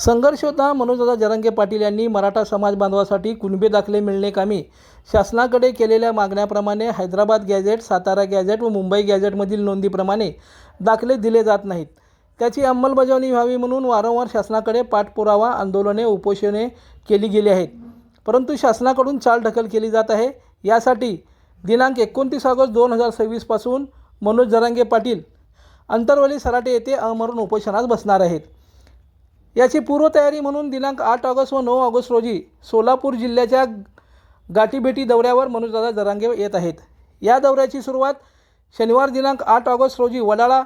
संघर्ष होता। मनोजदादा जरांगे पाटील यांनी मराठा समाज बांधवासाठी कुणबी दाखले मिळणे कामी शासनाकडे केलेल्या मागण्याप्रमाणे हैदराबाद गॅझेट, सातारा गॅझेट व मुंबई गॅझेटमधील नोंदीप्रमाणे दाखले दिले जात नाहीत। त्याची अंमलबजावणी व्हावी म्हणून वारंवार शासनाकडे पाठपुरावा, आंदोलने, उपोषणे केली गेली आहेत, परंतु शासनाकडून चालढकल केली जात आहे। यासाठी दिनांक 29 ऑगस्ट 2026 पासून मनोज जरांगे पाटील अंतरवली सराटे येथे आमरण उपोषणास बसणार आहेत। याची पूर्वतयारी म्हणून दिनांक 8 ऑगस्ट व 9 ऑगस्ट रोजी सोलापूर जिल्ह्याच्या गाठीभेटी दौऱ्यावर मनोजदादा जरांगे येत आहेत। या दौऱ्याची सुरुवात शनिवार दिनांक 8 ऑगस्ट रोजी वडाळा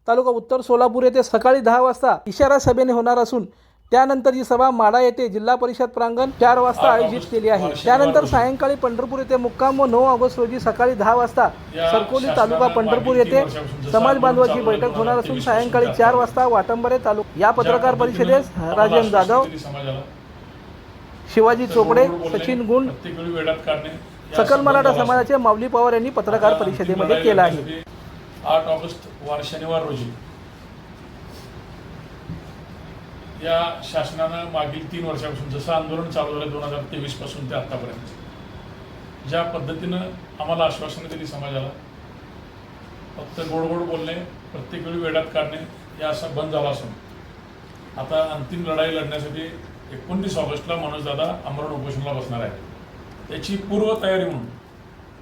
तालुका उत्तर सोलापूर येथे सकाळी 10 वाजता इशारा सभेने होणार असून त्यानंतर ही सभा माडा येथे जिल्हा परिषद प्रांगण 4 वाजता आयोजित केली आहे। त्यानंतर सायंकाळी पंढरपूर येथे मुक्काम व 9 ऑगस्ट रोजी सकाळी 10 वाजता सरकोली तालुका पंढरपूर येथे समाज बांधवाची बैठक होणार असून सायंकाळी 4 वाजता वाटंबरे तालुका या पत्रकार परिषदेस राजेंद्र जाधव, शिवाजी चोपडे, सचिन गुंड, सकल मराठा समाजाचे माऊली पवार यांनी पत्रकार परिषदेमध्ये केला आहे। 8 ऑगस्ट वार शनिवार रोजी या शासनानं मागील 3 वर्षापासून जसं आंदोलन चालू झालं 2023 पासून ते आतापर्यंत ज्या पद्धतीनं आम्हाला आश्वासन दिली समाजाला, फक्त गोड गोड बोलणे, प्रत्येक वेळी वेळात काढणे या असं बंद झालं असून आता अंतिम लढाई लढण्यासाठी 29 ऑगस्टला मनोजदादा आमरण उपोषणाला बसणार आहे। त्याची पूर्वतयारी म्हणून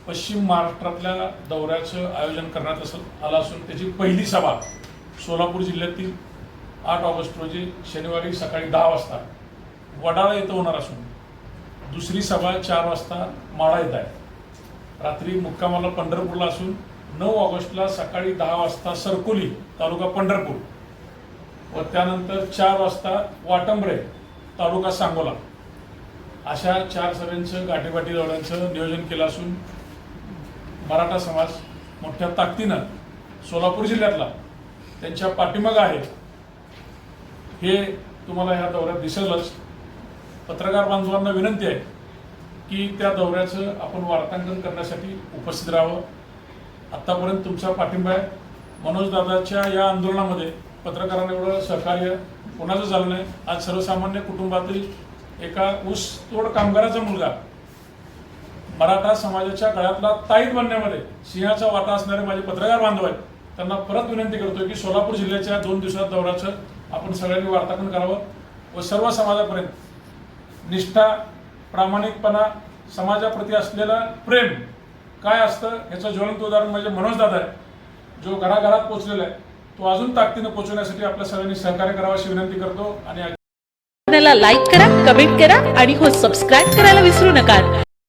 पश्चिम महाराष्ट्रातल्या दौऱ्याचं आयोजन करण्यात आलं असून त्याची पहिली सभा सोलापूर जिल्ह्यातील 8 ऑगस्ट रोजी शनिवारी सकाळी 10 वाजता वडाळा येथे होणार असून दुसरी सभा 4 वाजता माडा येत आहे। रात्री मुक्कामाला पंढरपूरला असून 9 ऑगस्टला सकाळी 10 वाजता सरकोली तालुका पंढरपूर व त्यानंतर 4 वाजता वाटंबरे तालुका सांगोला अशा 4 सभेंचं गाठीबाटी दौऱ्यांचं नियोजन केलं असून मराठा समाज मोठ्या ताकदीनं सोलापूर जिल्ह्यातला त्यांच्या पाठीमागं आहे हे तुम्हाला ह्या दौऱ्यात दिसेलच। पत्रकार बांधवांना विनंती आहे की त्या दौऱ्याचं आपण वार्तांकन करण्यासाठी उपस्थित राहावं। आत्तापर्यंत तुमचा पाठिंबा आहे। मनोजदादाच्या या आंदोलनामध्ये पत्रकारांना एवढं सहकार्य कोणाचं झालं नाही। आज सर्वसामान्य कुटुंबातील एका ऊसतोड कामगाराचा मुलगा मराठा समाजाच्या गळ्यातला ताईत बनण्यामध्ये सिंहाचा वाटा असणारे माझे पत्रकार बांधव आहेत, त्यांना परत विनंती करतोय की सोलापूर जिल्ह्याच्या 2 दिवसात दौऱ्याचं आपण सगळ्यांनी वार्तांकन करावं व सर्व समाजापर्यंत निष्ठा, प्रामाणिकपणा, समाजाप्रती असलेलं प्रेम काय असतं याचं ज्वलंत उदाहरण म्हणजे मनोजदादा आहे, जो घराघरात पोहोचलेला आहे। तो अजून ताकदीनं पोहोचवण्यासाठी आपल्या सर्वांनी सहकार्य करावं अशी विनंती करतो। आणि लाईक करा, कमेंट करा आणि हो सबस्क्राईब करायला विसरू नका।